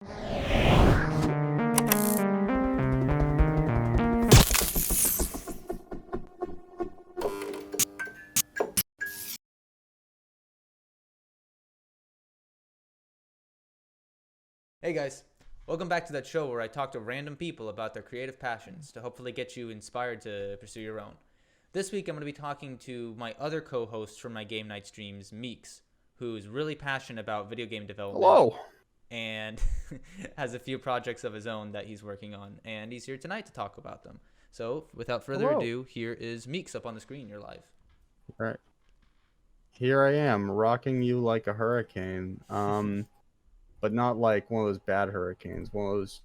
Hey guys, welcome back to that show where I talk to random people about their creative passions to hopefully get you inspired to pursue your own. This week I'm going to be talking to my other co-host from my game night streams, Meaux, who's really passionate about video game development. Hello. And has a few projects of his own that he's working on, and he's here tonight to talk about them. So, without further ado, here is Meaux up on the screen. You're live. All right. Here I am, rocking you like a hurricane. But not like one of those bad hurricanes. One of those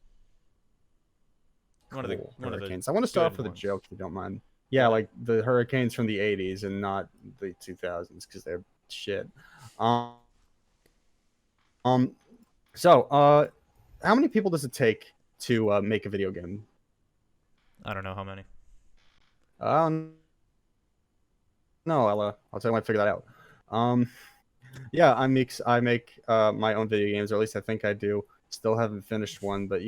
hurricanes. I want to start off with a joke, if you don't mind. Yeah, like the hurricanes from the 80s and not the 2000s, because they're shit. So, how many people does it take to make a video game? I don't know how many. No, I'll tell you when I figure that out. Yeah, I make my own video games, or at least I think I do. Still haven't finished one, but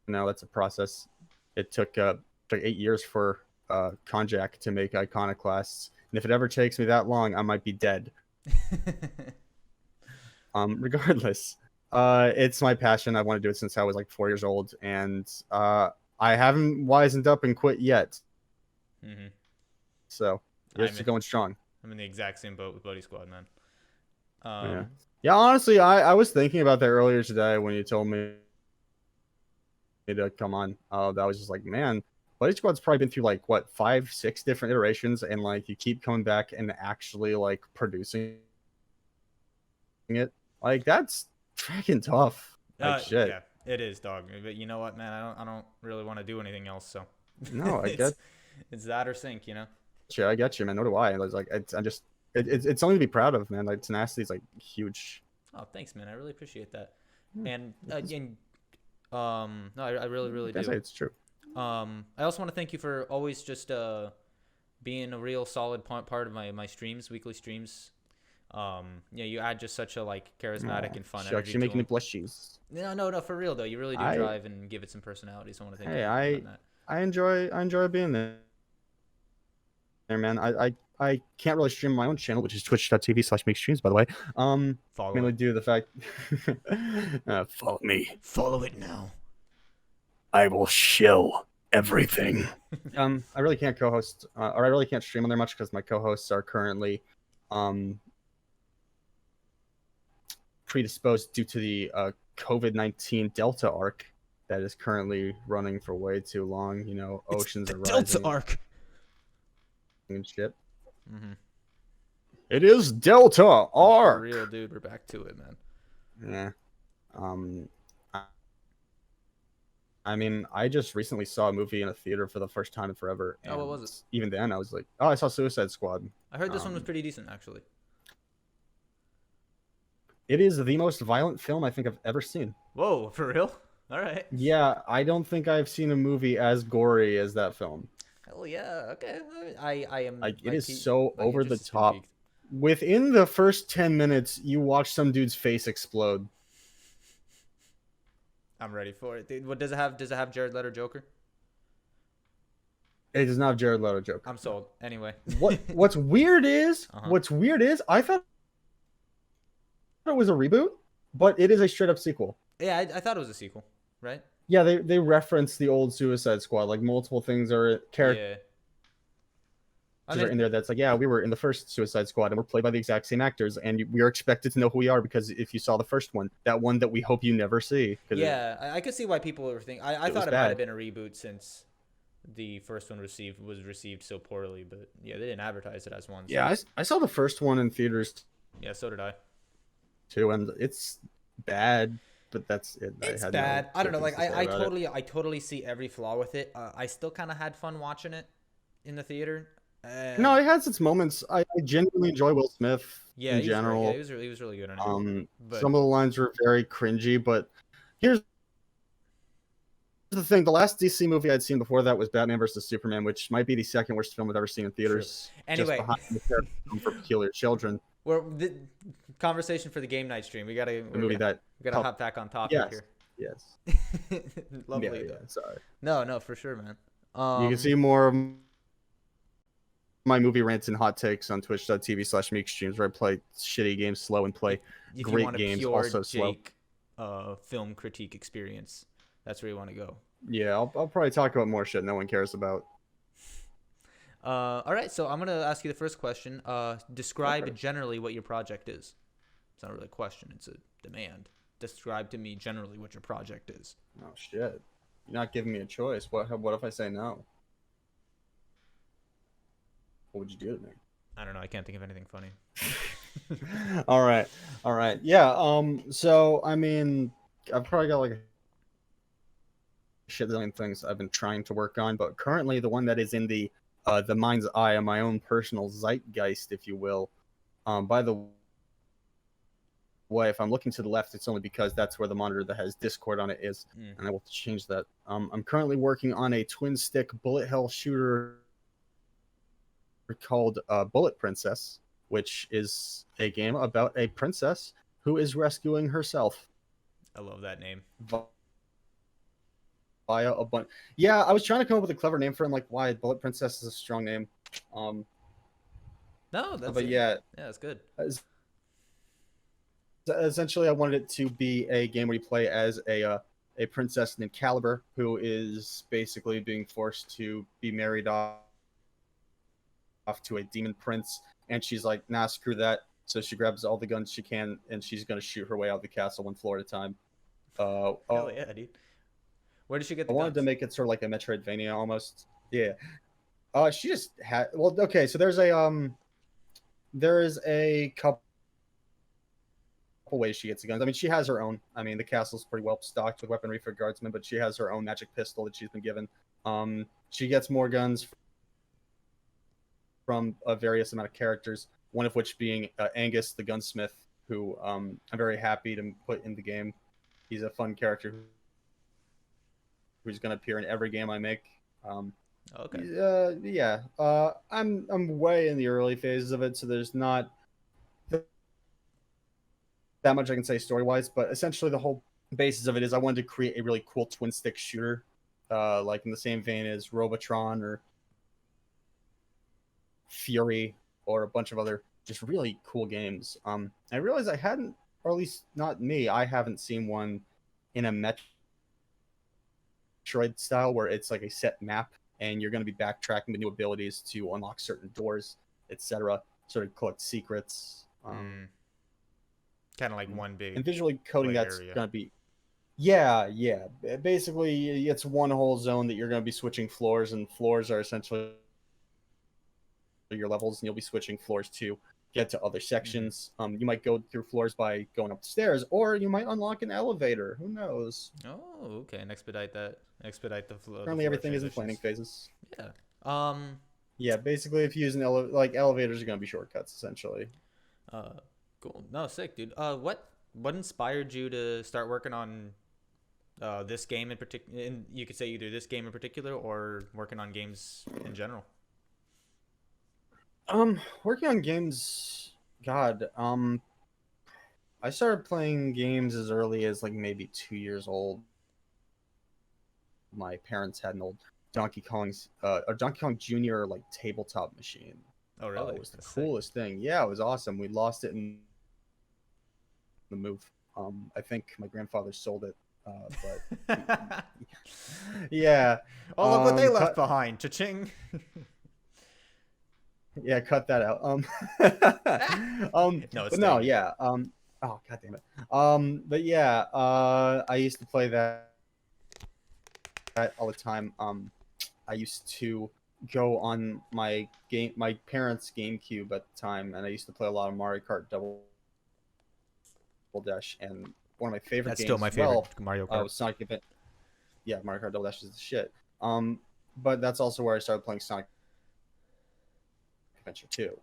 that's a process. It took 8 years for Konjac to make Iconoclasts, and if it ever takes me that long, I might be dead. Regardless, it's my passion. I want to do it since I was like 4 years old, and I haven't wisened up and quit yet. Mm-hmm. So it's going strong. I'm in the exact same boat with Buddy Squad, man. Yeah, honestly, I was thinking about that earlier today when you told me to come on. I was just like, man, Buddy Squad's probably been through like what 5, 6 different iterations, and like you keep coming back and actually like producing it. Like that's freaking tough. Like shit. Yeah, it is, dog. But you know what, man? I don't really want to do anything else. So no, it's that or sink, you know. Sure, I get you, man. Nor do I. It's like it's something to be proud of, man. Like tenacity is like huge. Oh, thanks, man. I really appreciate that. And no, I really do. It's true. I also want to thank you for always just being a real solid part of my streams, weekly streams. You add just such a like charismatic and fun energy. You're making me blushies. No, for real though. You really do drive and give it some personality. So I want to thank you for that. I enjoy being there. Man, I can't really stream my own channel, which is twitch.tv/makestreams, by the way. Mainly due to the fact follow me. Follow it now. I will shill everything. I really can't co-host or I really can't stream on there much because my co-hosts are currently predisposed due to the COVID-19 Delta arc that is currently running for way too long. Oceans are rising. Delta arc. And shit. Mm-hmm. It is Delta arc. For real, dude. We're back to it, man. Yeah. I mean, I just recently saw a movie in a theater for the first time in forever. Oh, what was it? Even then, I was like, oh, I saw Suicide Squad. I heard this one was pretty decent, actually. It is the most violent film I think I've ever seen. Whoa, for real? All right. Yeah, I don't think I've seen a movie as gory as that film. Hell yeah, okay. I am like it is so over the top. Within the first 10 minutes, you watch some dude's face explode. I'm ready for it. What does it have? Does it have Jared Leto Joker? It does not have Jared Leto Joker. I'm sold. Anyway. What's weird is I thought it was a reboot, but it is a straight up sequel. Yeah, I thought it was a sequel, right? Yeah, they reference the old Suicide Squad. Like multiple things are characters are in there. That's like, yeah, we were in the first Suicide Squad and we're played by the exact same actors, and we are expected to know who we are because if you saw the first one, that one that we hope you never see. Yeah, I could see why people were thinking. I thought it might have been a reboot since the first one was received so poorly, but yeah, they didn't advertise it as one. So. Yeah, I saw the first one in theaters. Yeah, so did I. Too, and it's bad. But that's it. It's bad. I don't know. Like I totally see every flaw with it. I still kind of had fun watching it in the theater. No, it has its moments. I genuinely enjoy Will Smith in general. He was really good on it. But some of the lines were very cringy, but here's the thing. The last DC movie I'd seen before that was Batman vs. Superman, which might be the second worst film I've ever seen in theaters. True. Anyway, just behind the for Peculiar Children. the conversation for the game night stream. We gotta movie that we gotta hop back on topic yes, here. yes, Lovely yeah, though. sorry. No, for sure, man. You can see more of my movie rants and hot takes on twitch.tv/meek streams, where I play shitty games slow and play if you great want a games pure also slow. Jake film critique experience, that's where you want to go. Yeah, I'll probably talk about more shit no one cares about. All right, so I'm gonna ask you the first question. Describe generally what your project is. It's not really a question; it's a demand. Describe to me generally what your project is. Oh shit! You're not giving me a choice. What if I say no? What would you do to me? I don't know. I can't think of anything funny. all right. Yeah. So I mean, I've probably got like a shit zillion things I've been trying to work on, but currently the one that is in the mind's eye of my own personal zeitgeist, if you will. By the way, if I'm looking to the left, it's only because that's where the monitor that has Discord on it is, and I will change that. I'm currently working on a twin stick bullet hell shooter called Bullet Princess, which is a game about a princess who is rescuing herself. I love that name. Via a bunch. Yeah, I was trying to come up with a clever name for it. I'm like, why? Bullet Princess is a strong name. No, that's but yeah, that's good. Essentially, I wanted it to be a game where you play as a princess named Caliber, who is basically being forced to be married off to a demon prince, and she's like, nah, screw that. So she grabs all the guns she can, and she's gonna shoot her way out of the castle one floor at a time. Hell yeah, dude. Where did she get the guns? I wanted to make it sort of like a Metroidvania almost. Yeah. She just had. Well, okay. So there's a couple ways she gets the guns. I mean, she has her own. I mean, the castle's pretty well stocked with weaponry for guardsmen, but she has her own magic pistol that she's been given. She gets more guns from a various amount of characters, one of which being Angus the gunsmith, who I'm very happy to put in the game. He's a fun character who's going to appear in every game I make. Okay. Yeah. I'm way in the early phases of it, so there's not that much I can say story-wise, but essentially the whole basis of it is I wanted to create a really cool twin-stick shooter, like in the same vein as Robotron or Fury or a bunch of other just really cool games. I realized I hadn't, or at least not me, I haven't seen one in a Metroid style where it's like a set map and you're going to be backtracking the new abilities to unlock certain doors, etc., sort of collect secrets. Kind of like one big and visually coding that's area. going to be yeah. Basically, it's one whole zone that you're going to be switching floors, and floors are essentially your levels, and you'll be switching floors to get to other sections. You might go through floors by going up the stairs, or you might unlock an elevator. Who knows? Oh, okay. And expedite the flow. Currently, everything is in planning phases. Yeah. Yeah, basically, if you use elevators are going to be shortcuts, essentially. Cool. No, sick, dude. What inspired you to start working on this game in particular? And you could say either this game in particular or working on games in general. Working on games, God, I started playing games as early as like maybe 2 years old. My parents had an old Donkey Kong Jr. like tabletop machine. Oh, really? It was the coolest thing. Yeah, it was awesome. We lost it in the move. I think my grandfather sold it. But yeah. Oh, look what they left behind. Cha-ching. Yeah, cut that out. No, but no, yeah. Oh, god damn it. But yeah, I used to play that all the time. I used to go on my parents' GameCube at the time, and I used to play a lot of Mario Kart Double Dash, and one of my favorite That's games still my favorite Mario Kart. was Sonic Adventure. Yeah, Mario Kart Double Dash is the shit. But that's also where I started playing Sonic Adventure 2,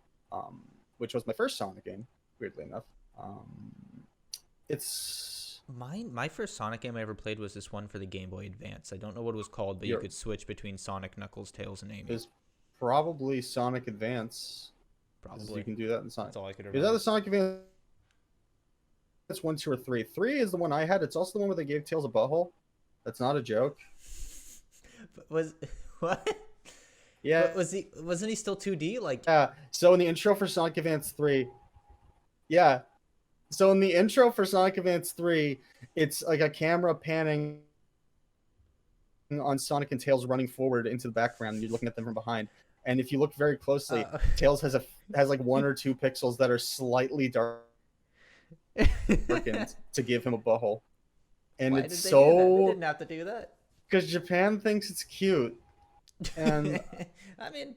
which was my first Sonic game, weirdly enough. It's my first Sonic game I ever played was this one for the Game Boy Advance. I don't know what it was called, but you could switch between Sonic, Knuckles, Tails, and Amy. It was probably Sonic Advance. Probably. You can do that in Sonic. That's all I could Is remember. that the Sonic Advance? That's 1, 2, or 3. 3 is the one I had. It's also the one where they gave Tails a butthole. That's not a joke. Was what? Yeah. But wasn't he still 2D? Like, yeah. So in the intro for Sonic Advance 3, yeah. So in the intro for Sonic Advance 3, it's like a camera panning on Sonic and Tails running forward into the background, and you're looking at them from behind. And if you look very closely, Tails has like 1 or 2 pixels that are slightly darkened to give him a butthole. And why it's did they so do that? They didn't have to do that. because Japan thinks it's cute. And I mean,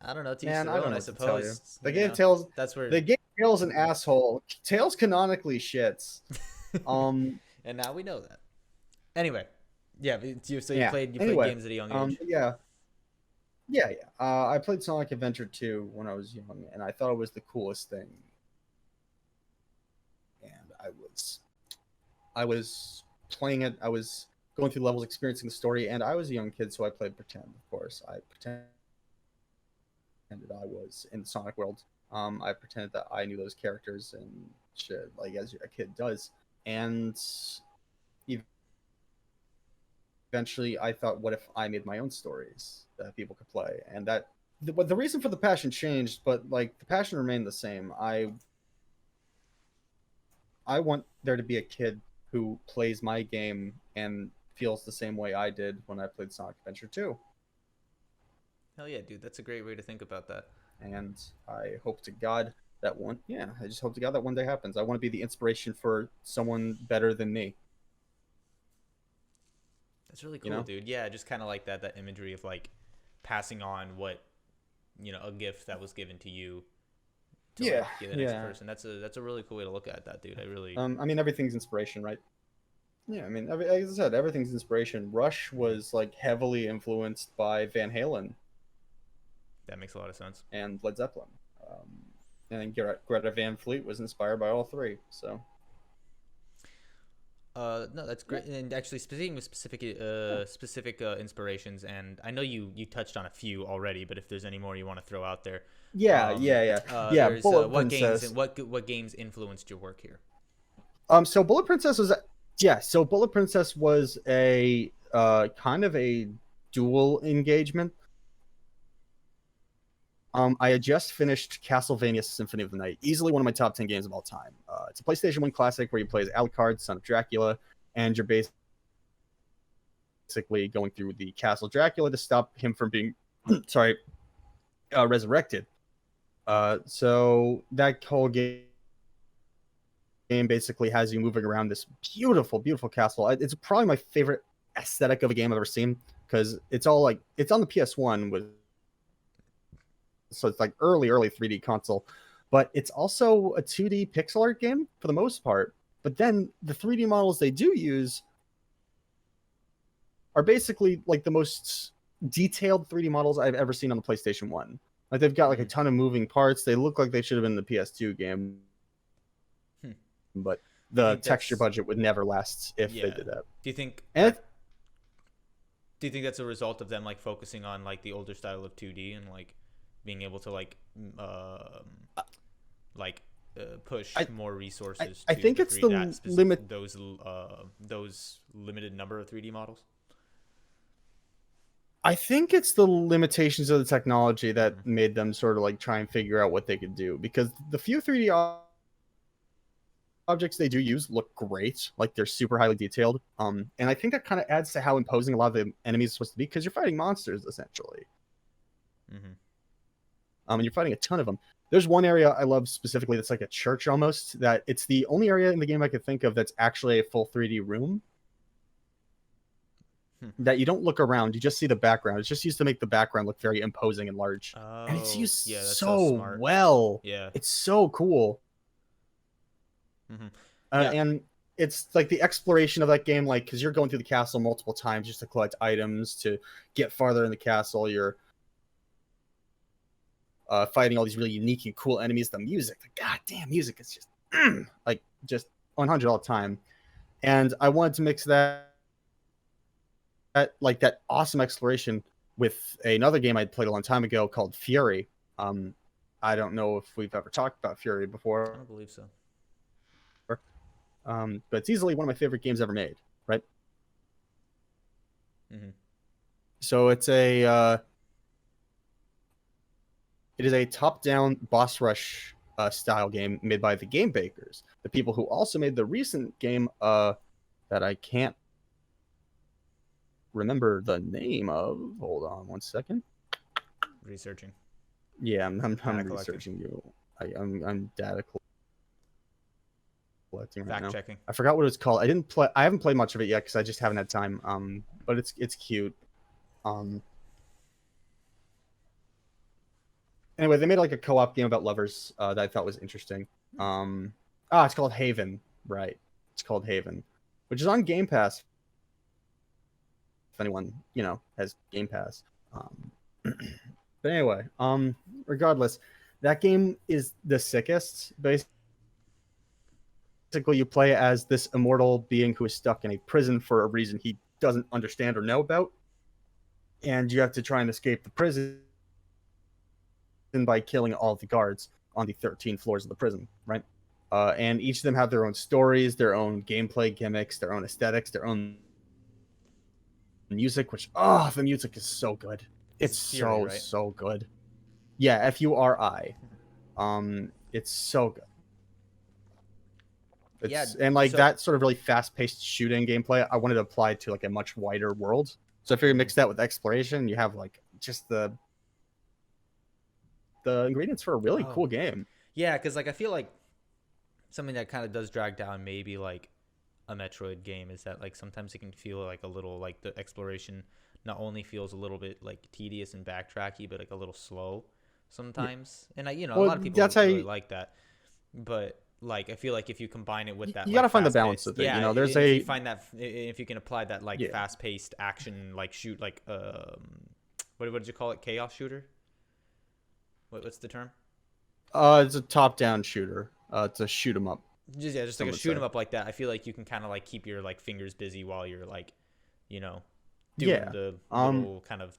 I don't know. To man, I don't know I what to tell you. suppose. They gave Tails. That's where They gave Tails an asshole. Tails canonically shits. And now we know that. Anyway, yeah. So you played games at a young age. Yeah. I played Sonic Adventure 2 when I was young, and I thought it was the coolest thing. And I was playing it. I was going through levels, experiencing the story, and I was a young kid, so I played pretend. Of course, I pretended I was in the Sonic world. I pretended that I knew those characters and shit, like as a kid does. And eventually, I thought, what if I made my own stories that people could play? And that the reason for the passion changed, but like the passion remained the same. I want there to be a kid who plays my game and feels the same way I did when I played Sonic Adventure 2. Hell yeah, dude. That's a great way to think about that. And I hope to God that one. Yeah, I just hope to God that one day happens. I want to be the inspiration for someone better than me. That's really cool, dude. Yeah, just kind of like that imagery of like passing on what, a gift that was given to you. To give the next person. That's a really cool way to look at that, dude. I really. I mean, everything's inspiration, right? Yeah, I mean, as I said, everything's inspiration. Rush was like heavily influenced by Van Halen. That makes a lot of sense. And Led Zeppelin. And Greta Van Fleet was inspired by all 3. So. No, that's great. And actually, speaking of specific inspirations, and I know you touched on a few already, but if there's any more you want to throw out there. Yeah. What games influenced your work here? So Bullet Princess was Bullet Princess was a kind of a dual engagement. I had just finished Castlevania Symphony of the Night, easily one of my top 10 games of all time. It's a PlayStation 1 classic where you play as Alucard, son of Dracula, and you're basically going through the Castle Dracula to stop him from being, resurrected. So that whole game basically has you moving around this beautiful, beautiful castle. It's probably my favorite aesthetic of a game I've ever seen because it's all like it's on the PS1 so it's like early 3D console, but it's also a 2D pixel art game for the most part. But then the 3D models they do use are basically like the most detailed 3D models I've ever seen on the PlayStation 1. Like they've got like a ton of moving parts. They look like they should have been in the PS2 game. But the texture budget would never last if they did that. Do you think that's a result of them like focusing on like the older style of 2D and like being able to push more resources? I think it's the limit those limited number of 3D models. I think it's the limitations of the technology that made them sort of like try and figure out what they could do, because the few 3D objects they do use look great, like they're super highly detailed. And I think that kind of adds to how imposing a lot of the enemies are supposed to be, because you're fighting monsters essentially. And you're fighting a ton of them. There's one area I love specifically that's like a church almost, that it's the only area in the game I could think of that's actually a full 3D room. That you don't look around, you just see the background. It's just used to make the background look very imposing and large. And it's used so well. Yeah. It's so cool. And it's like the exploration of that game, like, because you're going through the castle multiple times just to collect items, to get farther in the castle. You're fighting all these really unique and cool enemies. The music, the goddamn music is just like just 100 all the time. And I wanted to mix that awesome exploration with another game I'd played a long time ago called Fury. I don't know if we've ever talked about Fury I before, don't believe so. but it's easily one of my favorite games ever made, right? Mm-hmm. So it is a top-down boss rush style game made by the Game Bakers, the people who also made the recent game that I can't remember the name of. Hold on one second. Researching. Yeah, I'm Data collecting. researching you. I'm data collecting right Fact now. checking. I forgot what it's called. I haven't played much of it yet because I just haven't had time. But it's cute. Anyway, they made like a co-op game about lovers that I thought was interesting. It's called Haven. Right. It's called Haven, which is on Game Pass. If anyone has Game Pass. But anyway, regardless, that game is the sickest. Basically, you play as this immortal being who is stuck in a prison for a reason he doesn't understand or know about, and you have to try and escape the prison by killing all the guards on the 13 floors of the prison, right? And each of them have their own stories, their own gameplay gimmicks, their own aesthetics, their own music, which, the music is so good. It's Fury, so, right? so good. Yeah, F-U-R-I. It's so good. And like that sort of really fast-paced shooting gameplay, I wanted to apply to like a much wider world. So if you mix that with exploration, you have like just the ingredients for a really cool game. Yeah, because like I feel like something that kind of does drag down maybe like a Metroid game is that like sometimes it can feel like a little like the exploration not only feels a little bit like tedious and backtracky, but like a little slow sometimes. Yeah. And a lot of people really like that. But like I feel like if you combine it with that, you like, gotta find the balance of it. Yeah, there's if you find that, if you can apply that like fast-paced action, like shoot, like what did you call it? Chaos shooter. What's the term? It's a top-down shooter. It's a shoot 'em up. Just like a shoot 'em up like that. I feel like you can kind of like keep your like fingers busy while you're like, doing the little kind of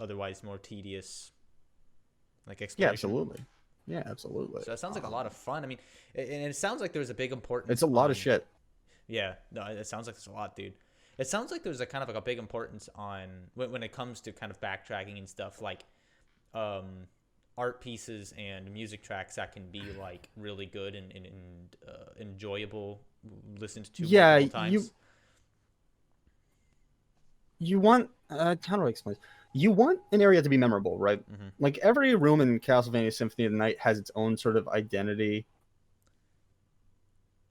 otherwise more tedious like exploration. Yeah, absolutely. So that sounds like a lot of fun. I mean, and it sounds like there's a big importance. It's a lot of shit. Yeah, no, it sounds like there's a lot, dude. It sounds like there's a kind of like a big importance on when it comes to kind of backtracking and stuff like art pieces and music tracks that can be like really good and enjoyable, listened to multiple times. You want how do I explain this? You want an area to be memorable, right? Mm-hmm. Like every room in Castlevania Symphony of the Night has its own sort of identity,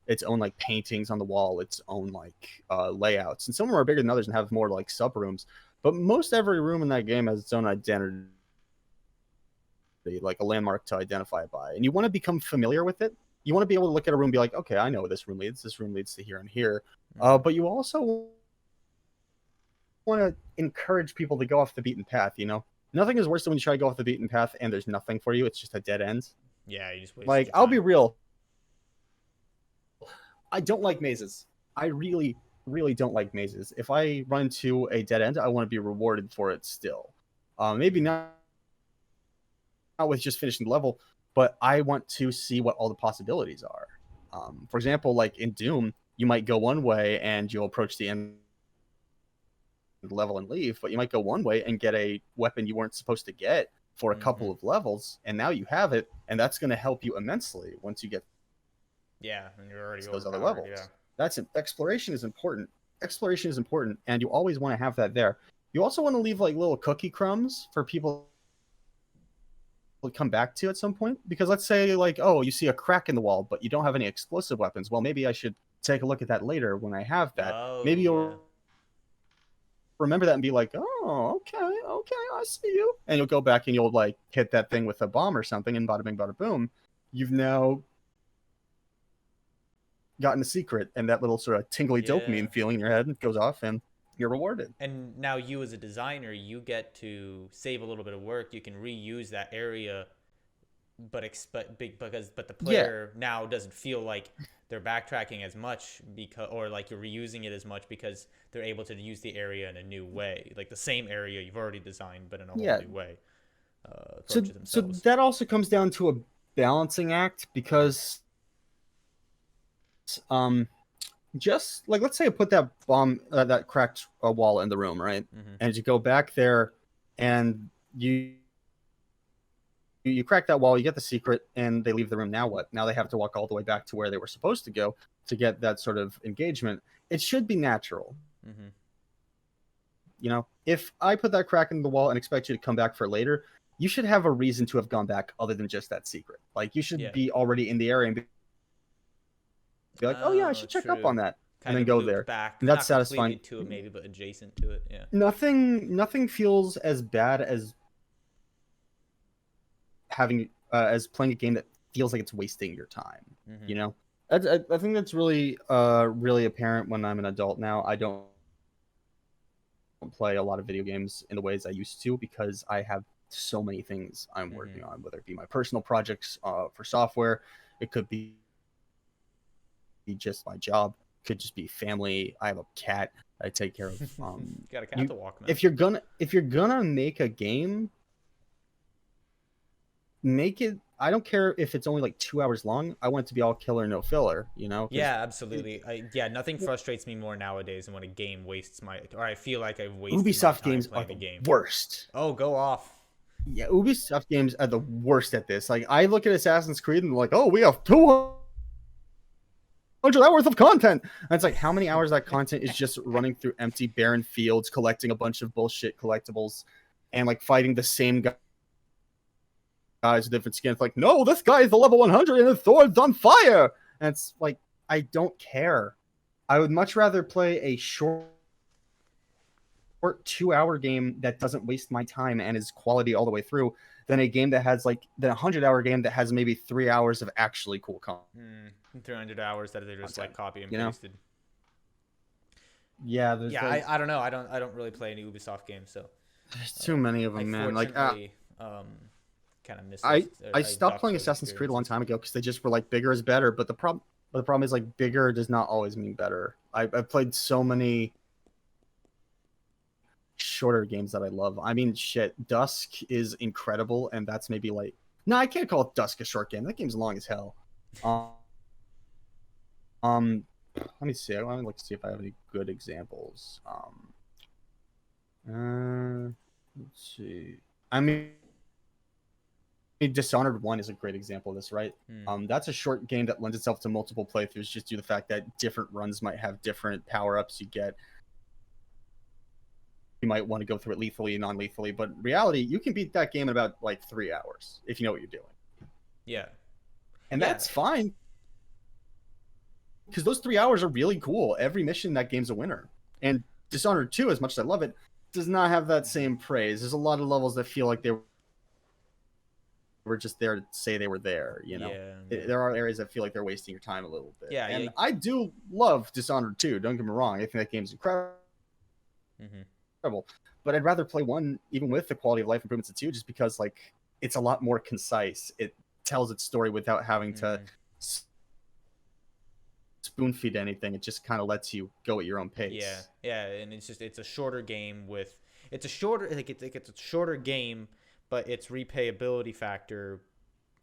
its own like paintings on the wall, its own like layouts, and some of them are bigger than others and have more like sub rooms. But most every room in that game has its own identity, like a landmark to identify it by, and you want to become familiar with it. You want to be able to look at a room and be like, okay, I know where this room leads. This room leads to here and here. But you also want to encourage people to go off the beaten path. Nothing is worse than when you try to go off the beaten path and there's nothing for you. It's just a dead end. Yeah, you just like I'll be real. I don't like mazes. I really, really don't like mazes. If I run to a dead end, I want to be rewarded for it still. Maybe not with just finishing the level, but I want to see what all the possibilities are. For example, like in Doom, you might go one way and you'll approach the end level and leave, but you might go one way and get a weapon you weren't supposed to get for a couple of levels, and now you have it, and that's going to help you immensely once you get and you're already those other levels. That's it. Exploration is important, and you always want to have that there. You also want to leave like little cookie crumbs for people to come back to at some point, because let's say like, oh, you see a crack in the wall but you don't have any explosive weapons. Well, maybe I should take a look at that later when I have that. Maybe you'll remember that and be like, oh, okay, I see you. And you'll go back and you'll like hit that thing with a bomb or something, and bada bing, bada boom. You've now gotten a secret, and that little sort of tingly dopamine feeling in your head goes off, and you're rewarded. And now you as a designer, you get to save a little bit of work. You can reuse that area, but the player now doesn't feel like they're backtracking as much or like you're reusing it as much because they're able to use the area in a new way, like the same area you've already designed but in a whole new way. approaches So themselves. that also comes down to a balancing act because just like let's say I put that bomb that cracked wall in the room, right? Mm-hmm. And you go back there and you crack that wall, you get the secret, and they leave the room. Now what? Now they have to walk all the way back to where they were supposed to go to get that sort of engagement. It should be natural. Mm-hmm. You know, if I put that crack in the wall and expect you to come back for later, you should have a reason to have gone back other than just that secret. Like you should be already in the area and be like, oh yeah, I should check up on that, Kind and then of go loop there. back, And that's not completely satisfying. to it maybe, but adjacent to it. Yeah. Nothing feels as bad as having as playing a game that feels like it's wasting your time. Mm-hmm. You know, I think that's really really apparent when I'm an adult now. I don't play a lot of video games in the ways I used to because I have so many things I'm working on, whether it be my personal projects for software, it could be just my job, could just be family. I have a cat I take care of. Got a cat to walk, man. If you're gonna make a game, make it. I don't care if it's only like 2 hours long. I want it to be all killer, no filler. You know? Yeah, absolutely. Nothing frustrates me more nowadays than when a game wastes or I feel like I've wasted Ubisoft my time games playing are a game. worst. Oh, go off. Yeah, Ubisoft games are the worst at this. Like, I look at Assassin's Creed and I'm like, oh, we have 200 hours of content. And it's like, how many hours of that content is just running through empty, barren fields, collecting a bunch of bullshit collectibles, and like fighting the same guys with different skins. Like, no, this guy is the level 100 and his sword's on fire. And it's like, I don't care. I would much rather play a short 2-hour game that doesn't waste my time and is quality all the way through than a game that has like the 100-hour game that has maybe 3 hours of actually cool content. 300 hours that they just like copy and pasted. Yeah, I don't know. I don't really play any Ubisoft games, so there's too many of them, man. Like, kind of miss. I stopped playing Assassin's Creed a long time ago because they just were like bigger is better. But the problem is like bigger does not always mean better. I've played so many shorter games that I love. I mean, shit, Dusk is incredible, and that's maybe like no, I can't call Dusk a short game. That game's long as hell. Let me see. I want to look to see if I have any good examples. Let's see. I mean, Dishonored 1 is a great example of this, right? That's a short game that lends itself to multiple playthroughs just due to the fact that different runs might have different power-ups you get. You might want to go through it lethally and non-lethally, but in reality, you can beat that game in about like 3 hours if you know what you're doing. Yeah. And that's fine. Because those 3 hours are really cool. Every mission in that game's a winner. And Dishonored 2, as much as I love it, does not have that same praise. There's a lot of levels that feel like they were just there to say they were there, you know? Yeah. There are areas that feel like they're wasting your time a little bit. Yeah, and I do love Dishonored 2, don't get me wrong. I think that game's incredible. But I'd rather play 1, even with the quality of life improvements of 2, just because like it's a lot more concise. It tells its story without having to spoon feed anything. It just kind of lets you go at your own pace. Yeah, and it's a shorter game with it's a shorter game, but its replayability factor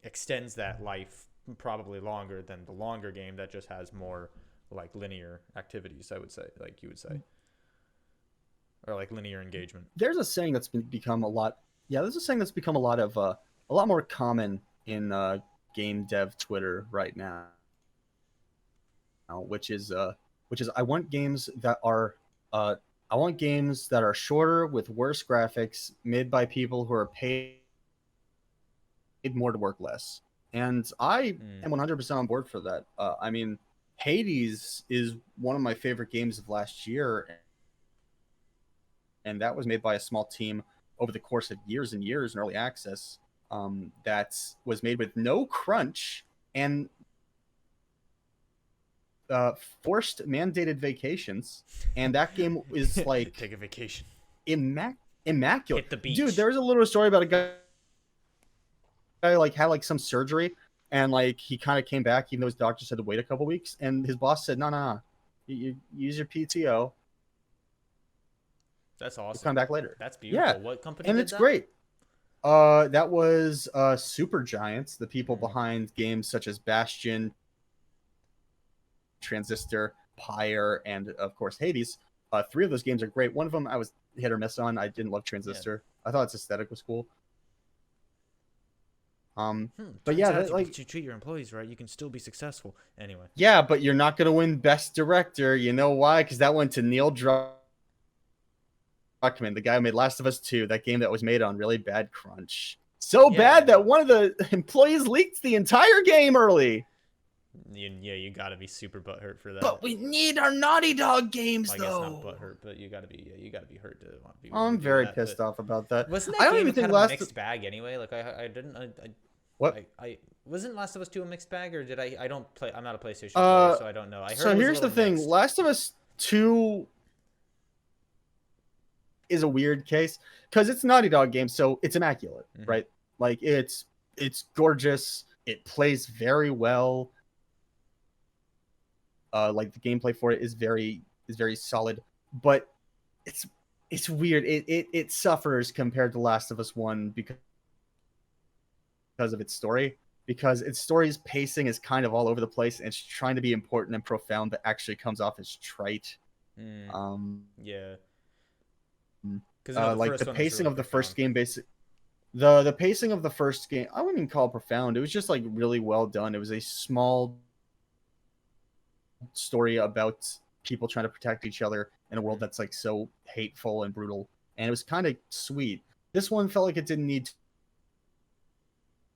extends that life probably longer than the longer game that just has more like linear activities. I would say, like you would say, or like linear engagement. There's a saying that's become a lot. Yeah, there's a saying that's become a lot more common in game dev Twitter right now. Which is I want games that are shorter with worse graphics, made by people who are paid more to work less. And I am 100% on board for that. I mean, Hades is one of my favorite games of last year, and that was made by a small team over the course of years and years in early access. That was made with no crunch and forced mandated vacations, and that game is like take a vacation, immaculate. Hit the beach. Dude, there's a little story about a guy like had like some surgery, and like he kind of came back even though his doctor said to wait a couple weeks, and his boss said no, you use your PTO. That's awesome. Come back later. That's beautiful. Yeah. What company and did it's that? great. That was Super Giants, the people behind games such as Bastion, Transistor, Pyre, and of course Hades. Three of those games are great. One of them I was hit or miss on. I didn't love Transistor. Yeah. I thought its aesthetic was cool. But yeah, if you treat your employees right, you can still be successful. Anyway. Yeah, but you're not gonna win Best Director. You know why? Because that went to Neil Druckmann, the guy who made Last of Us 2, that game that was made on really bad crunch. So bad that one of the employees leaked the entire game early. You gotta be super butthurt for that. But we need our Naughty Dog games, though. I guess not butthurt, but you gotta be hurt to want to be. I'm very pissed off about that. Wasn't that game kind of a mixed bag anyway? Like What? I wasn't Last of Us 2 a mixed bag, or did I don't play? I'm not a PlayStation player, so I don't know. I heard so here's the thing: mixed. Last of Us 2 is a weird case because it's a Naughty Dog game, so it's immaculate, right? Like it's gorgeous. It plays very well. Like the gameplay for it is very solid, but it's weird. It suffers compared to Last of Us 1 because of its story. Because its story's pacing is kind of all over the place, and it's trying to be important and profound, but actually comes off as trite. Yeah. Like the pacing of the first game, the pacing of the first game, I wouldn't even call it profound. It was just like really well done. It was a small story about people trying to protect each other in a world that's like so hateful and brutal, and it was kind of sweet. This one felt like it didn't need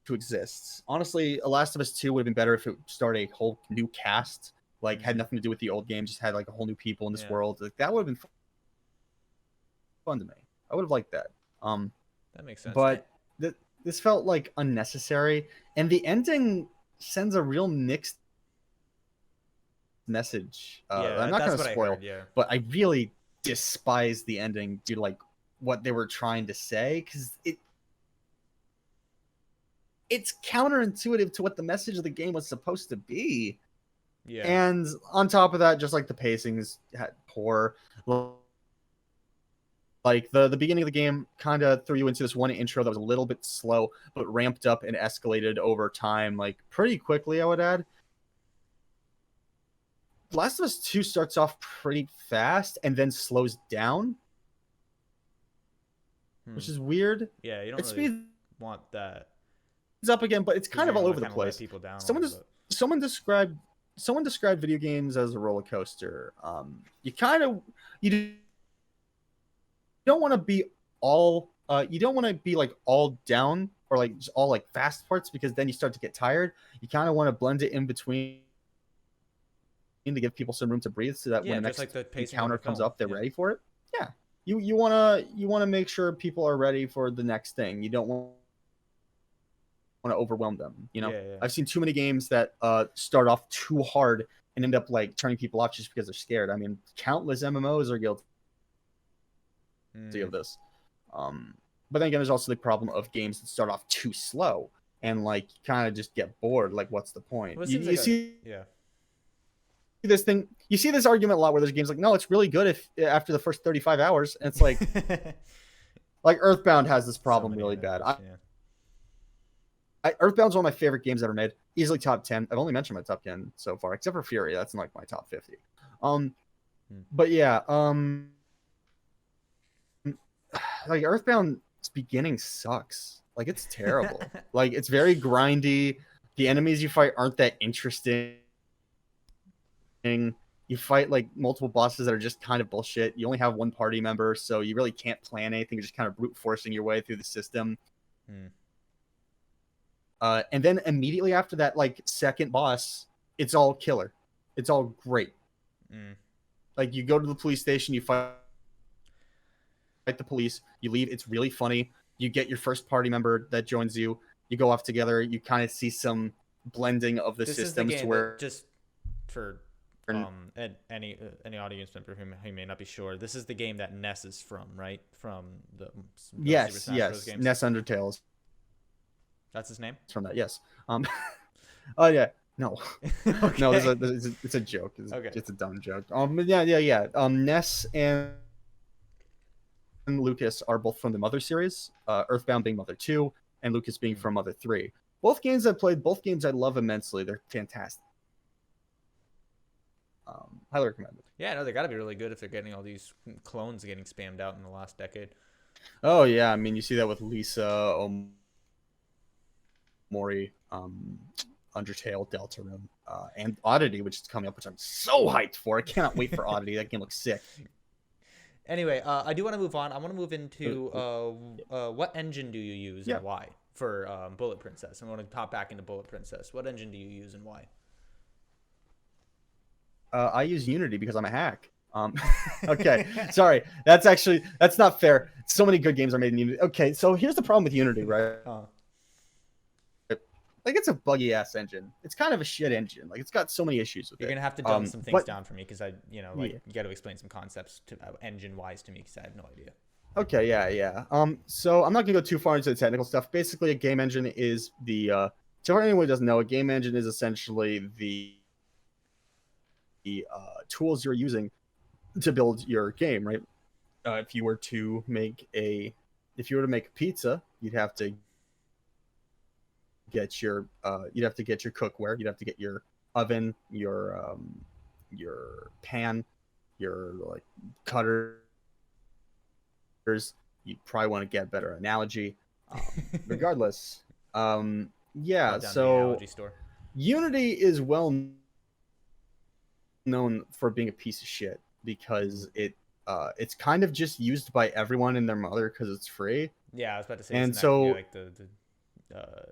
to exist. Honestly, A Last of Us 2 would have been better if it started a whole new cast, like had nothing to do with the old game, just had like a whole new people in this world. Like that would have been fun to me. I would have liked that. That makes sense. But this felt like unnecessary, and the ending sends a real mixed message. I'm not going to spoil, but I really despise the ending due to like what they were trying to say, because it's counterintuitive to what the message of the game was supposed to be. Yeah. And on top of that, just like the pacing's poor. Like the beginning of the game kind of threw you into this one intro that was a little bit slow, but ramped up and escalated over time, like pretty quickly, I would add. Last of Us 2 starts off pretty fast and then slows down, which is weird. Yeah, you don't really want that. It's up again, but it's kind of all over the place. Someone described video games as a roller coaster. You don't want to be all you don't want to be like all down or like just all like fast parts, because then you start to get tired. You kind of want to blend it in between to give people some room to breathe, so that when the next encounter comes up, they're ready for it. Yeah, you want to make sure people are ready for the next thing. You don't want to overwhelm them. I've seen too many games that start off too hard and end up like turning people off just because they're scared. I mean, countless MMOs are guilty of this. But then again, there's also the problem of games that start off too slow and like kind of just get bored. Like, what's the point? Well, you see this argument a lot where there's games like, no, it's really good if after the first 35 hours, and it's like like Earthbound has this problem really bad. Earthbound's one of my favorite games ever made, easily top 10. I've only mentioned my top 10 so far, except for Fury. That's in like my top 50. But yeah, like Earthbound's beginning sucks. Like, it's terrible. Like, it's very grindy. The enemies you fight aren't that interesting. You fight like multiple bosses that are just kind of bullshit. You only have one party member, so you really can't plan anything. You're just kind of brute forcing your way through the system. And then immediately after that, like second boss, it's all killer. It's all great. Like, you go to the police station, you fight the police, you leave. It's really funny. You get your first party member that joins you. You go off together. You kind of see some blending of the systems to where just for any audience member who may not be sure, this is the game that Ness is from, right? From the yes, Ness Undertales. That's his name? It's from that, yes. Oh yeah, no, okay. No, it's a joke. It's a dumb joke. Yeah. Ness and and Lucas are both from the Mother series, Earthbound being Mother 2, and Lucas being from Mother 3. Both games I've played, both games I love immensely. They're fantastic. Highly recommend it. Yeah, no, they got to be really good if they're getting all these clones getting spammed out in the last decade. Oh, yeah. I mean, you see that with Lisa, Omori, Undertale, Deltarune, and Oddity, which is coming up, which I'm so hyped for. I cannot wait for Oddity. That game looks sick. Anyway, I do want to move on. I want to move into what engine do you use and why for Bullet Princess? I want to hop back into Bullet Princess. What engine do you use and why? I use Unity because I'm a hack. Okay, sorry. That's not fair. So many good games are made in Unity. Okay, so here's the problem with Unity, right? Like, it's a buggy ass engine. It's kind of a shit engine. Like, it's got so many issues with it. You're gonna have to dumb some things down for me because you got to explain some concepts engine wise to me because I have no idea. Okay, yeah. So I'm not gonna go too far into the technical stuff. Basically, a game engine is so for anyone who doesn't know, a game engine is essentially the tools you're using to build your game, right? If you were to make a pizza, you'd have to get your cookware, you'd have to get your oven, your pan, your like cutters. You probably want to get a better analogy. Regardless, yeah. So Unity is well known for being a piece of shit because it's kind of just used by everyone and their mother because it's free. Yeah, I was about to say. And so like the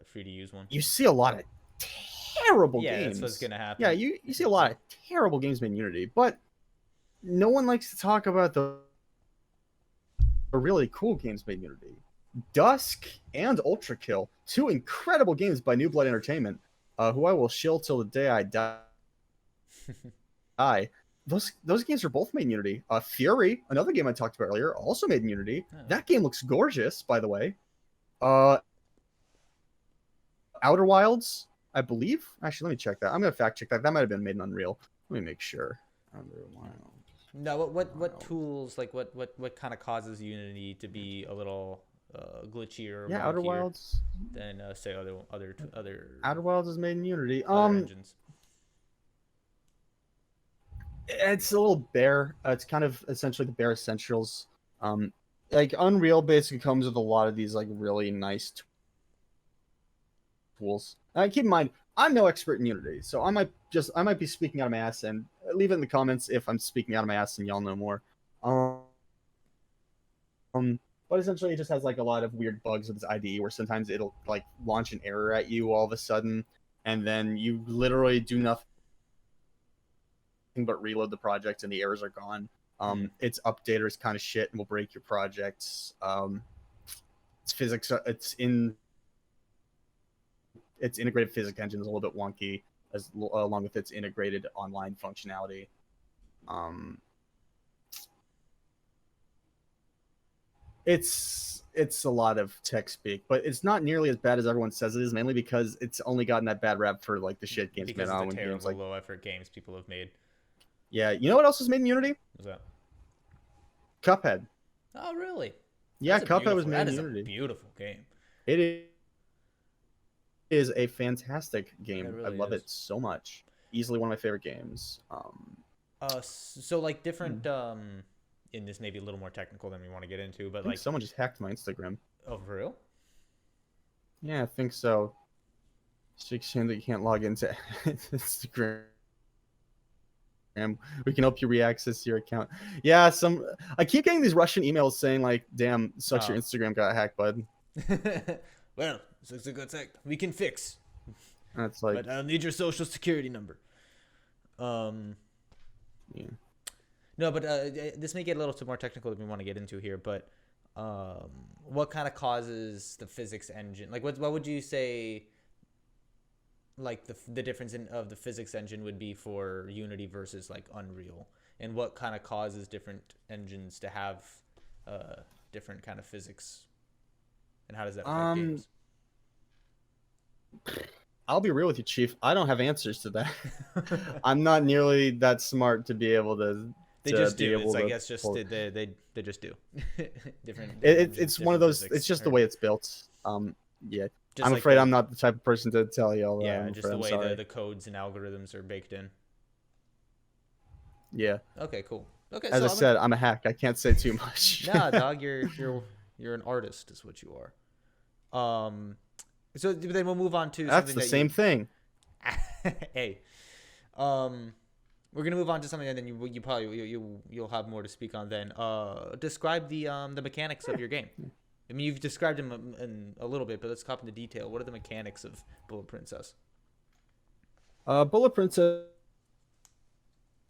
free to use one. You see a lot of terrible games. Yeah, that's what's gonna happen. Yeah, you see a lot of terrible games made in Unity, but no one likes to talk about the really cool games made in Unity. Dusk and Ultra Kill, two incredible games by New Blood Entertainment, who I will shill till the day I die. Those games are both made in Unity. Fury, another game I talked about earlier, also made in Unity. Oh. That game looks gorgeous, by the way. Outer Wilds, I believe. Actually, let me check that. I'm gonna fact check that. That might have been made in Unreal. Let me make sure. Outer Wilds. No, what tools, like what kind of causes Unity to be a little glitchier? Yeah, Outer Wilds. Than say other. Outer Wilds is made in Unity. Engines. It's a little bare. It's kind of essentially the bare essentials. Like Unreal basically comes with a lot of these like really nice tools. Keep in mind, I'm no expert in Unity, so I might be speaking out of my ass, and leave it in the comments if I'm speaking out of my ass and y'all know more. But essentially it just has like a lot of weird bugs with its IDE where sometimes it'll like launch an error at you all of a sudden, and then you literally do nothing but reload the project and the errors are gone. Its updater is kind of shit and will break your projects. Its physics, its integrated physics engine is a little bit wonky, along with its integrated online functionality. It's a lot of tech speak, but it's not nearly as bad as everyone says it is, mainly because it's only gotten that bad rap for like the shit games made on games like low effort games people have made. Yeah, you know what else was made in Unity? What's that? Cuphead. Oh, really? Yeah, Cuphead was made in Unity. That is a beautiful game. It is a fantastic game. Really I love it so much. Easily one of my favorite games. So like different and this may be a little more technical than we want to get into, but like someone just hacked my Instagram. Oh, for real? Yeah, I think so. It's shame that you can't log into Instagram. We can help you re-access your account. Yeah, I keep getting these Russian emails saying like, "Damn, sucks your Instagram got hacked, bud." Well, it's a good thing we can fix. That's like, but I'll need your social security number. Yeah. No, but this may get a little too more technical than we want to get into here. But what kind of causes the physics engine? Like, what would you say? Like the difference of the physics engine would be for Unity versus like Unreal, and what kind of causes different engines to have different kind of physics, and how does that affect games? I'll be real with you, Chief. I don't have answers to that. I'm not nearly that smart to be able to They to just be do. able It's to I guess just pull. they just do. different It's one of different those. physics, It's just the or way it's built. Yeah. just I'm like afraid I'm not the type of person to tell you all that. yeah, I'm just afraid. the I'm way sorry. the codes and algorithms are baked in. Yeah. Okay, cool. Okay, As so I I'm gonna said, I'm a hack. I can't say too much. nah, dog. You're an artist, is what you are. So then we'll move on to That's something the that same thing. hey, um, we're gonna move on to something that then you probably you'll have more to speak on then. Describe the mechanics of your game. I mean, you've described them in a little bit, but let's hop into detail. What are the mechanics of Bullet Princess? Bullet Princess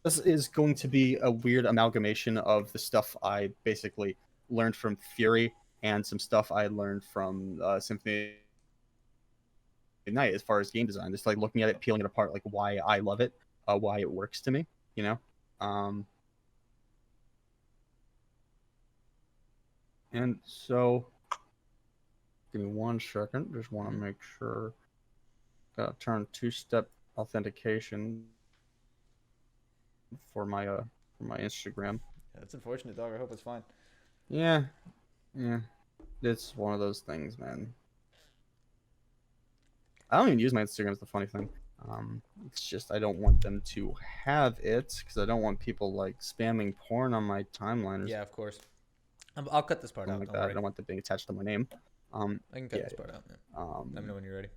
is going to be a weird amalgamation of the stuff I basically learned from Fury and some stuff I learned from Symphony Night as far as game design. Just like looking at it, peeling it apart, like why I love it, why it works to me, you know. And so, give me 1 second. Just want to make sure. Gotta turn 2-step authentication for my Instagram. That's unfortunate, dog. I hope it's fine. Yeah, it's one of those things, man. I don't even use my Instagram. Is the funny thing. It's just I don't want them to have it because I don't want people like spamming porn on my timeline. Yeah, of course. I'll cut this part out. Like Don't that. worry. I don't want them being attached to my name. I can cut yeah, this part out. Let me know when you're ready.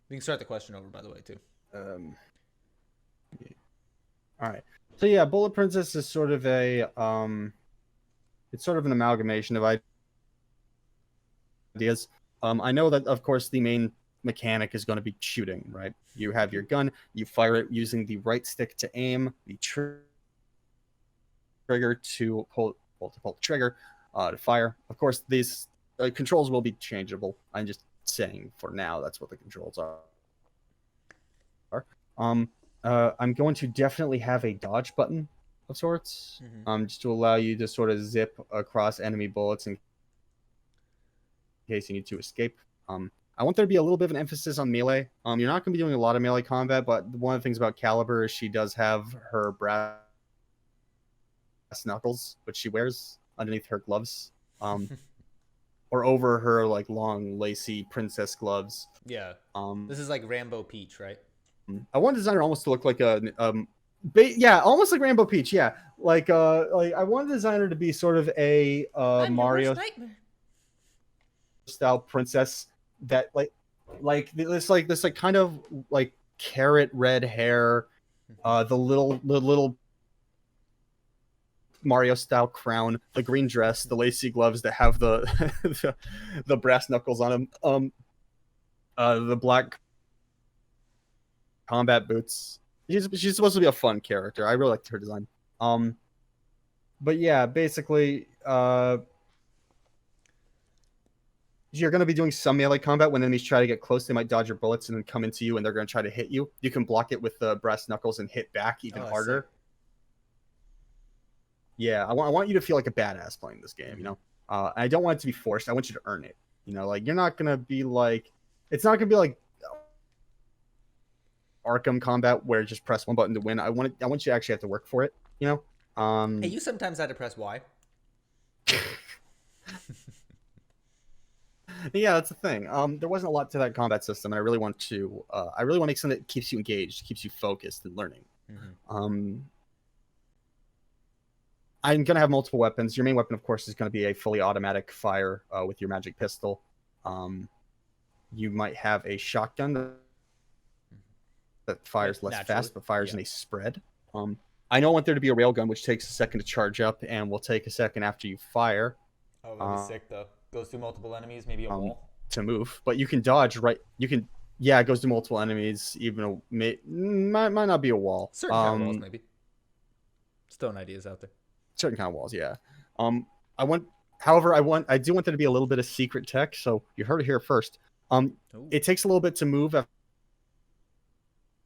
We can start the question over, by the way, too. Yeah. All right. So yeah, Bullet Princess is sort of a it's sort of an amalgamation of ideas. I know that of course the main mechanic is going to be shooting, right? You have your gun, you fire it using the right stick to aim, the trigger to pull the trigger to fire. Of course, these controls will be changeable. I'm just saying for now that's what the controls are. I'm going to definitely have a dodge button of sorts, just to allow you to sort of zip across enemy bullets in case you need to escape. I want there to be a little bit of an emphasis on melee. You're not going to be doing a lot of melee combat, but one of the things about Caliber is she does have her brass knuckles, which she wears underneath her gloves, or over her like long lacy princess gloves. Yeah. This is like Rambo Peach, right? I want designer almost to look like a yeah, almost like Rainbow Peach. Yeah, like I want the designer to be sort of a Mario style princess that like this kind of like carrot red hair, the little Mario style crown, the green dress, the lacy gloves that have the the brass knuckles on them, the black combat boots. She's supposed to be a fun character. I really liked her design. But yeah, basically, you're going to be doing some melee combat. When enemies try to get close, they might dodge your bullets and then come into you, and they're going to try to hit you. You can block it with the brass knuckles and hit back even harder. Sick. Yeah, I want you to feel like a badass playing this game. You know, I don't want it to be forced. I want you to earn it. You know, like you're not going to be like, it's not going to be like Arkham combat where just press one button to win. I want you to actually have to work for it, you know. Hey, you sometimes had to press Y. Yeah, that's the thing. There wasn't a lot to that combat system, and I really want to make something that keeps you engaged, keeps you focused and learning. I'm gonna have multiple weapons. Your main weapon, of course, is going to be a fully automatic fire with your magic pistol. You might have a shotgun that fires less fast, but fires in a spread. I know I want there to be a railgun, which takes a second to charge up and will take a second after you fire. Oh, that'd be sick though. Goes through multiple enemies, maybe a wall to move, but you can dodge right. You can, yeah, it goes to multiple enemies. Even might not be a wall. Certain kind of walls, maybe. Just throwing ideas out there. Certain kind of walls, yeah. I do want there to be a little bit of secret tech. So you heard it here first. It takes a little bit to move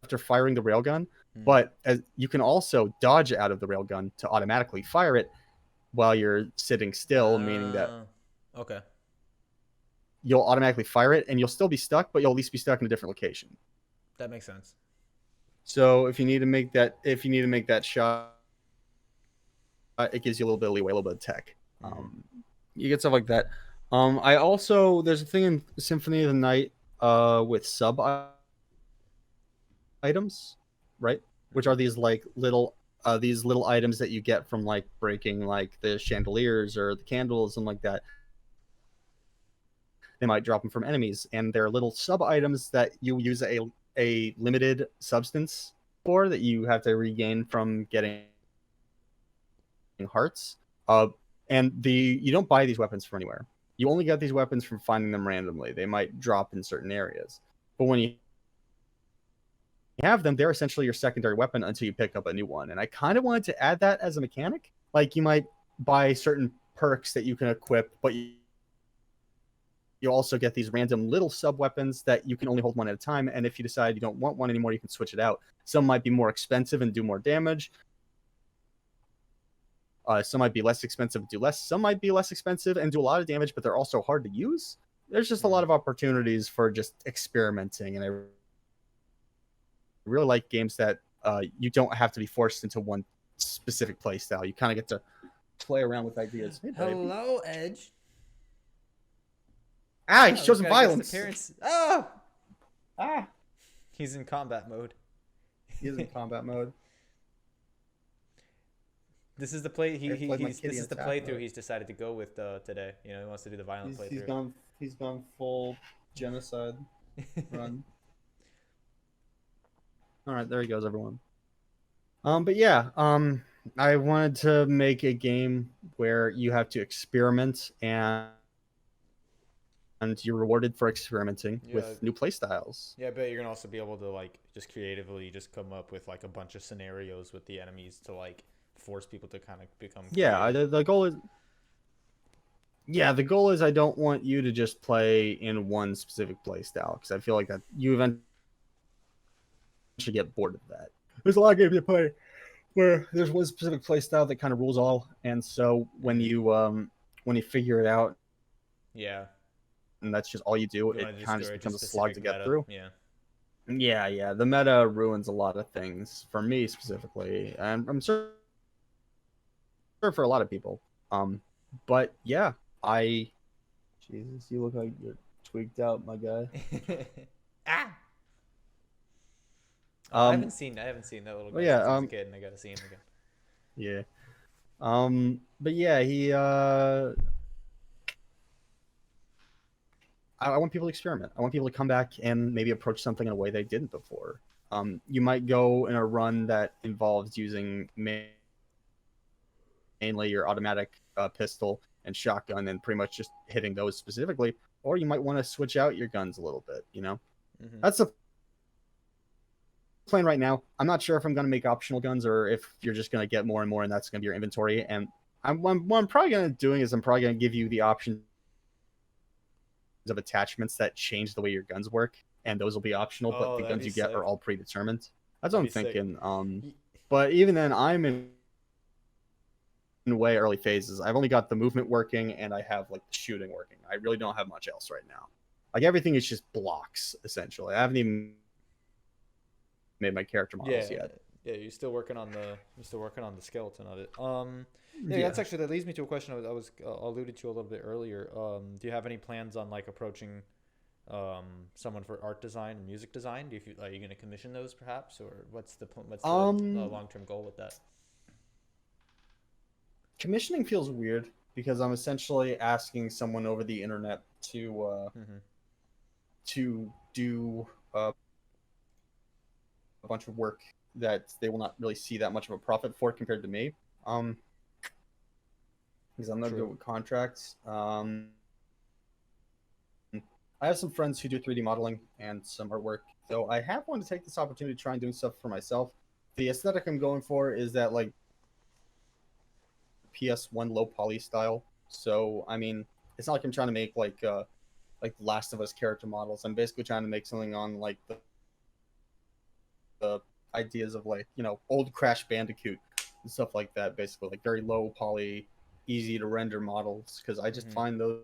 after firing the railgun, but you can also dodge out of the railgun to automatically fire it while you're sitting still, meaning that you'll automatically fire it and you'll still be stuck, but you'll at least be stuck in a different location. That makes sense. So if you need to make that shot, it gives you a little bit of leeway, a little bit of tech. You get stuff like that. There's a thing in Symphony of the Night with sub items, right? Which are these like these little items that you get from like breaking like the chandeliers or the candles and like that. They might drop them from enemies, and they're little sub items that you use a limited substance for that you have to regain from getting hearts. And you don't buy these weapons from anywhere. You only get these weapons from finding them randomly. They might drop in certain areas, but when you have them, they're essentially your secondary weapon until you pick up a new one. And I kind of wanted to add that as a mechanic. Like you might buy certain perks that you can equip, but you also get these random little sub weapons that you can only hold one at a time. And if you decide you don't want one anymore, you can switch it out. Some might be more expensive and do more damage. Some might be less expensive and do less. Some might be less expensive and do a lot of damage, but they're also hard to use. There's just a lot of opportunities for just experimenting. And I really like games that you don't have to be forced into one specific play style. You kind of get to play around with ideas. Hey, hello, Edge. He's chosen violence. Oh! He's in combat mode. He is in combat mode. This is the playthrough he's decided to go with today. You know, he wants to do the violent playthrough. He's gone full genocide run. All right, there he goes, everyone. But yeah, I wanted to make a game where you have to experiment and you're rewarded for experimenting with new play styles. Yeah, I bet you're gonna also be able to like just creatively just come up with like a bunch of scenarios with the enemies to like force people to kind of become the goal is I don't want you to just play in one specific play style, because I feel like that you eventually get bored of that. There's a lot of games you play where there's one specific play style that kind of rules all, and so when you figure it out, and that's just all you do, it kind of just becomes a slog to get through. Yeah, the meta ruins a lot of things for me specifically, and I'm sure for a lot of people. But yeah, Jesus, you look like you're tweaked out, my guy. I haven't seen that little guy since I was a kid, and I gotta see him again. Yeah. But yeah, I want people to experiment. I want people to come back and maybe approach something in a way they didn't before. You might go in a run that involves using mainly your automatic pistol and shotgun and pretty much just hitting those specifically, or you might want to switch out your guns a little bit, you know? That's the plan right now. I'm not sure if I'm going to make optional guns or if you're just going to get more and more and that's going to be your inventory. And what I'm probably going to doing is I'm probably going to give you the option of attachments that change the way your guns work, and those will be optional, but the guns you get are all predetermined. That's what I'm thinking. But even then, I'm in way early phases. I've only got the movement working and I have like the shooting working. I really don't have much else right now. Like everything is just blocks essentially. I haven't even made my character models yet. Yeah, you're still working on the skeleton of it. That leads me to a question I was alluded to a little bit earlier. Do you have any plans on like approaching someone for art design and music design? Are you going to commission those perhaps, or what's the long-term goal with that? Commissioning feels weird because I'm essentially asking someone over the internet to do a bunch of work that they will not really see that much of a profit for compared to me. Because I'm not good with contracts. I have some friends who do 3D modeling and some artwork, so I have wanted to take this opportunity to try and do stuff for myself. The aesthetic I'm going for is that like PS1 low poly style. So I mean, it's not like I'm trying to make like Last of Us character models. I'm basically trying to make something on like the ideas of like, you know, old Crash Bandicoot and stuff like that. Basically, like very low poly, easy to render models, because I just find those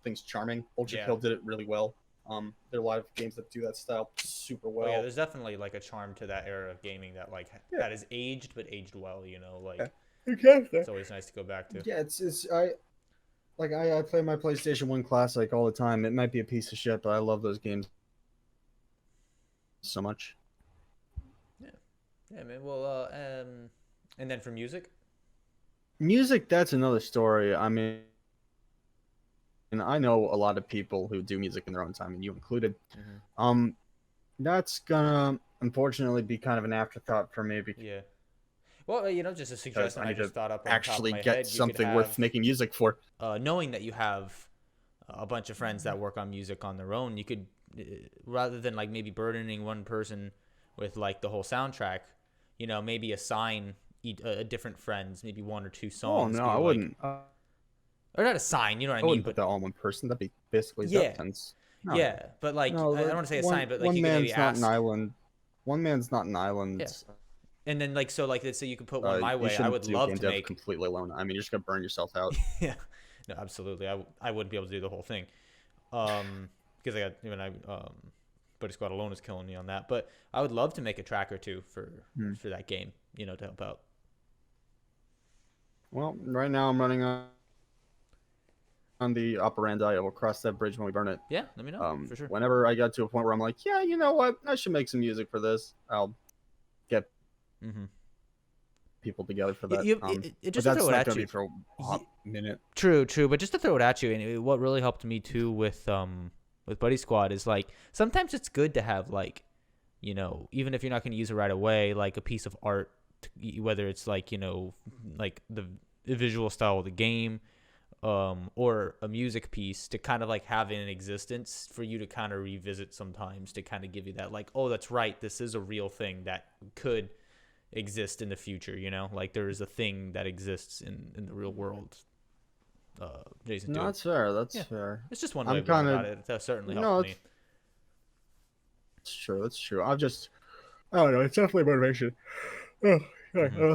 things charming. Ultra Kill did it really well. There are a lot of games that do that style super well. Oh, yeah, there's definitely like a charm to that era of gaming that like that is aged but aged well. Like Exactly. it's always nice to go back to. Yeah, I play my PlayStation 1 Classic all the time. It might be a piece of shit, but I love those games so much. Yeah, man. Well, and then for music. Music, that's another story. I mean, and I know a lot of people who do music in their own time, and you included. Mm-hmm. That's gonna unfortunately be kind of an afterthought for me because Yeah. Well, just a suggestion I just thought up on actually the top of my get head. something worth making music for. Knowing that you have a bunch of friends that work on music on their own, you could rather than like maybe burdening one person with like the whole soundtrack, maybe assign a different friends, maybe one or two songs. Oh no, I wouldn't. Or not assign, you know what I mean? I wouldn't put that on one person. That'd be basically Deftones. No. Yeah, but like no, I don't want to say assign, but like one you can maybe man's ask. not an island. One man's not an island. Yeah. And then like so let's say you could put one my way. I would love to make completely alone. I mean, you're just gonna burn yourself out. Yeah, no, absolutely. I wouldn't be able to do the whole thing, because I got Buddy Squad alone is killing me on that. But I would love to make a track or two for that game, to help out. Well, right now I'm running on the operandi. I will cross that bridge when we burn it. Yeah, let me know for sure. Whenever I got to a point where I'm like, yeah, you know what, I should make some music for this. I'll get people together for that. Just to throw it at you for a hot minute. True, but just to throw it at you, and what really helped me too with Buddy Squad is like sometimes it's good to have like, even if you're not going to use it right away, like a piece of art, whether it's like like the visual style of the game, or a music piece to kind of like have in existence for you to kind of revisit sometimes to kind of give you that like, oh, that's right, this is a real thing that could exist in the future, like there is a thing that exists in the real world. Jason, no, that's fair. That's fair. It's just one way of going about it. That certainly helped me. That's true. I don't know. It's definitely motivation. A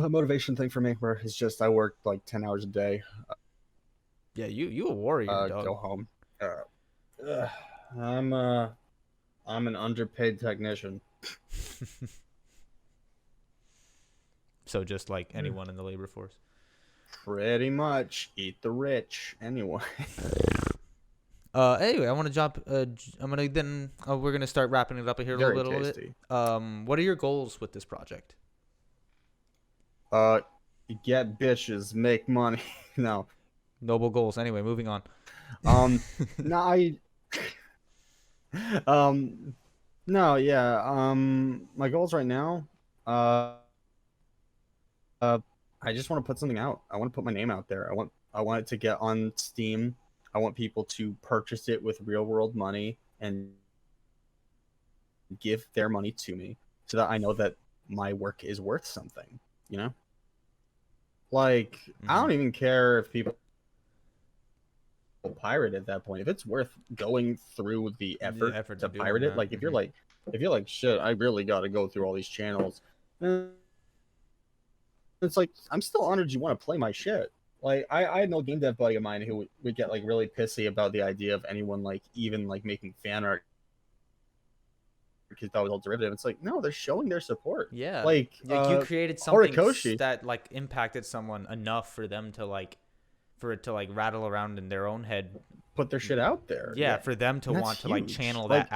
motivation thing for me where it's just I work like 10 hours a day. Yeah, you a warrior, dog. Go home. I'm an underpaid technician. So just like anyone in the labor force. Pretty much. Eat the rich. Anyway. Anyway, I want to jump. We're gonna start wrapping it up here a little bit. What are your goals with this project? Get bitches, make money. No. Noble goals. Anyway, moving on. No, yeah. My goals right now. I just want to put something out. I want to put my name out there. I want it to get on Steam. I want people to purchase it with real world money and give their money to me so that I know that my work is worth something, Like, I don't even care if people pirate at that point. If it's worth going through the effort to pirate it, like if you're like shit, I really got to go through all these channels. It's like I'm still honored you want to play my shit. Like I had no game dev buddy of mine who would get like really pissy about the idea of anyone like even like making fan art because that was all derivative. It's like no, they're showing their support. Yeah, like you created something that like impacted someone enough for them to like for it to like rattle around in their own head, put their shit out there. Yeah, for them to want to like channel that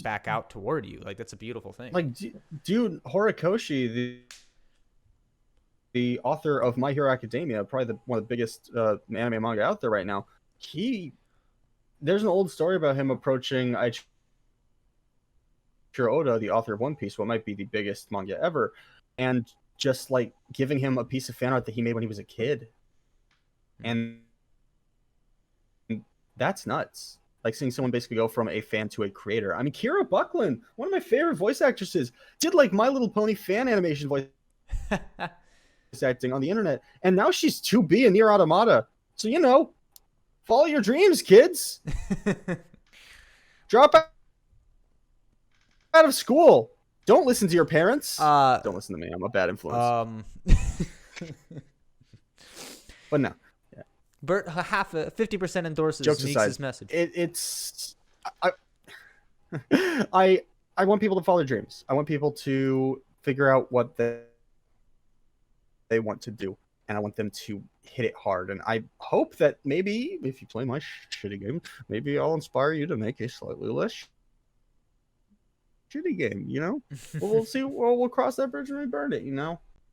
back out toward you. Like that's a beautiful thing. Like dude, Horikoshi, the author of My Hero Academia, probably one of the biggest anime manga out there right now. There's an old story about him approaching Eiichiro Oda, the author of One Piece, what might be the biggest manga ever, and just like giving him a piece of fan art that he made when he was a kid. And that's nuts. Like seeing someone basically go from a fan to a creator. I mean, Kira Buckland, one of my favorite voice actresses, did like My Little Pony fan animation voice acting on the internet, and now she's 2B in Nier Automata. So follow your dreams, kids. Drop out of school. Don't listen to your parents. Don't listen to me. I'm a bad influence. But no. Yeah. Bert 50% endorses Meeks' message. I I want people to follow their dreams. I want people to figure out what they want to do, and I want them to hit it hard. And I hope that maybe if you play my shitty game, maybe I'll inspire you to make a slightly less shitty game. Well, we'll see. We'll cross that bridge when we burn it.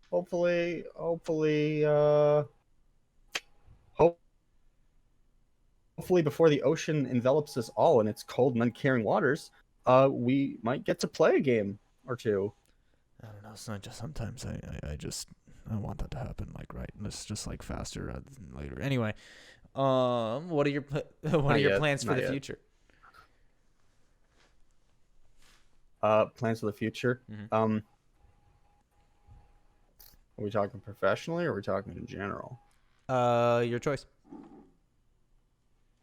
Hopefully, hopefully before the ocean envelops us all in its cold and uncaring waters, we might get to play a game or two. I don't know. It's not just sometimes I want that to happen like right. It's just like faster rather than later. Anyway, what are your plans for the future? Plans for the future. Mm-hmm. Are we talking professionally or are we talking in general? Your choice.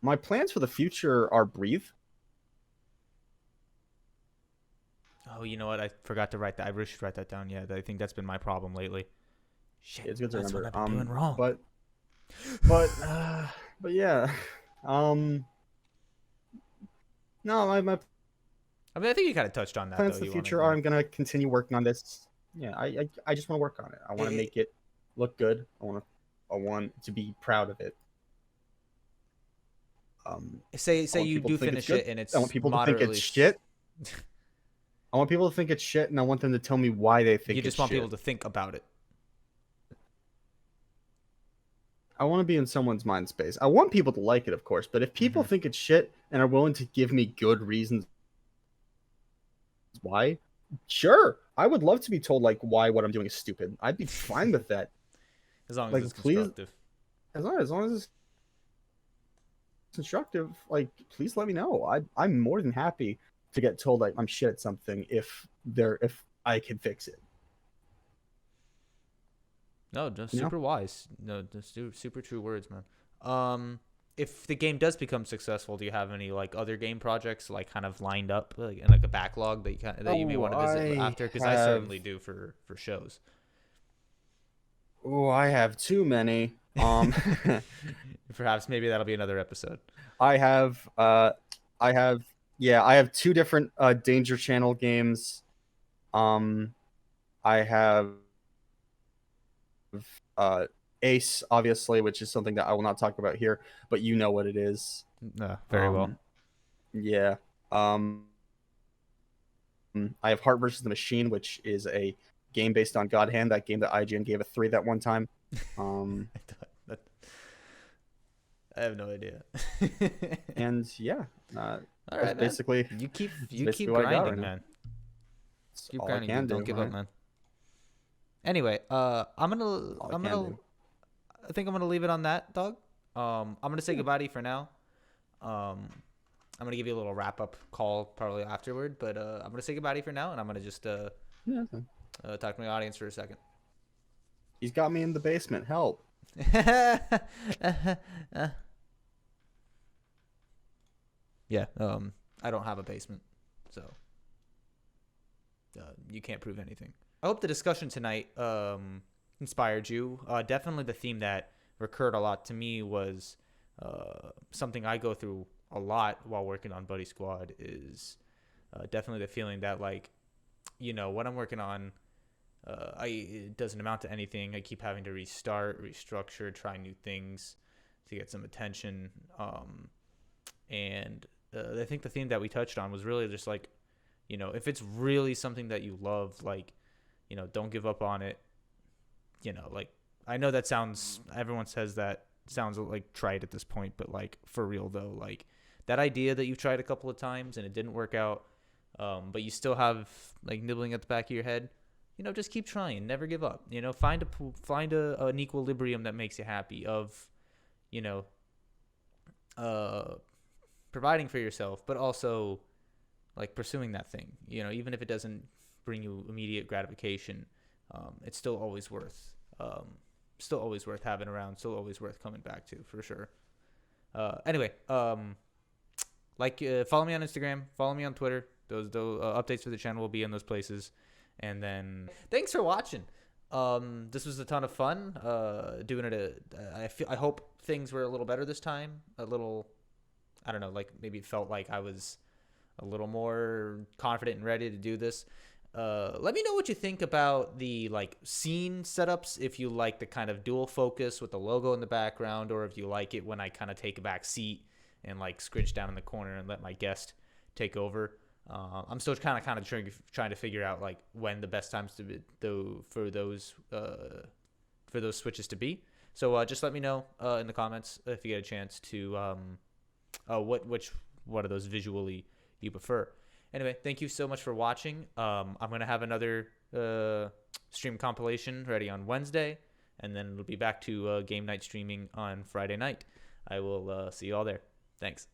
My plans for the future are breathe. Oh, you know what? I forgot to write that. I should write that down. Yeah, I think that's been my problem lately. Shit, it's good to remember. What I've been doing wrong. But yeah. No, my I mean, I think you kind of touched on that. Plans for the future are I'm gonna continue working on this. Yeah, I just want to work on it. I want to make it look good. I want to be proud of it. Say you do finish it and it's I want people to think it's shit. I want people to think it's shit, and I want them to tell me why they think it's shit. You just want people to think about it. I want to be in someone's mind space. I want people to like it, of course, but if people think it's shit and are willing to give me good reasons why, sure, I would love to be told like why what I'm doing is stupid. I'd be fine with that. As long as it's constructive. As long as it's constructive, like please let me know. I'm more than happy to get told like I'm shit at something if I can fix it. No, just super wise. No, just super true words, man. If the game does become successful, do you have any like other game projects like kind of lined up, like in like a backlog that you may want to visit after? Because I certainly do for shows. Oh, I have too many. Perhaps maybe that'll be another episode. I have 2 different Danger Channel games. I have Ace, obviously, which is something that I will not talk about here, but you know what it is. Very well. Yeah. I have Heart vs. the Machine, which is a game based on God Hand, that game that IGN gave a 3 that one time. I have no idea. And yeah, all right, basically you keep grinding, man. Keep grinding. Don't give up, man. Anyway, I think I'm gonna leave it on that, dog. I'm gonna say goodbye to you for now. I'm gonna give you a little wrap up call probably afterward, but I'm gonna say goodbye to you for now, and I'm gonna just talk to my audience for a second. He's got me in the basement. Help. Yeah. I don't have a basement, so you can't prove anything. I hope the discussion tonight inspired you. Definitely the theme that recurred a lot to me was something I go through a lot while working on Buddy Squad is definitely the feeling that, like, what I'm working on, it doesn't amount to anything. I keep having to restart, restructure, try new things to get some attention. And I think the theme that we touched on was really just like, if it's really something that you love, like, don't give up on it. Like, I know that everyone says that sounds like trite at this point, but like for real though, like that idea that you've tried a couple of times and it didn't work out, but you still have like nibbling at the back of your head, just keep trying, never give up, find an equilibrium that makes you happy of, providing for yourself, but also like pursuing that thing, even if it doesn't bring you immediate gratification, it's still always worth having around, still always worth coming back to, for sure. Anyway, follow me on Instagram, follow me on Twitter. Those updates for the channel will be in those places. And then thanks for watching. This was a ton of fun doing it. I hope things were a little better this time. A little, I don't know, like maybe it felt like I was a little more confident and ready to do this. Let me know what you think about the like scene setups. If you like the kind of dual focus with the logo in the background, or if you like it when I kind of take a back seat and like scrinch down in the corner and let my guest take over. I'm still kind of trying to figure out like when the best times to be, though for those switches to be. So just let me know in the comments if you get a chance to what of those visually you prefer. Anyway, thank you so much for watching. I'm gonna have another stream compilation ready on Wednesday, and then it'll be back to game night streaming on Friday night. I will see you all there. Thanks.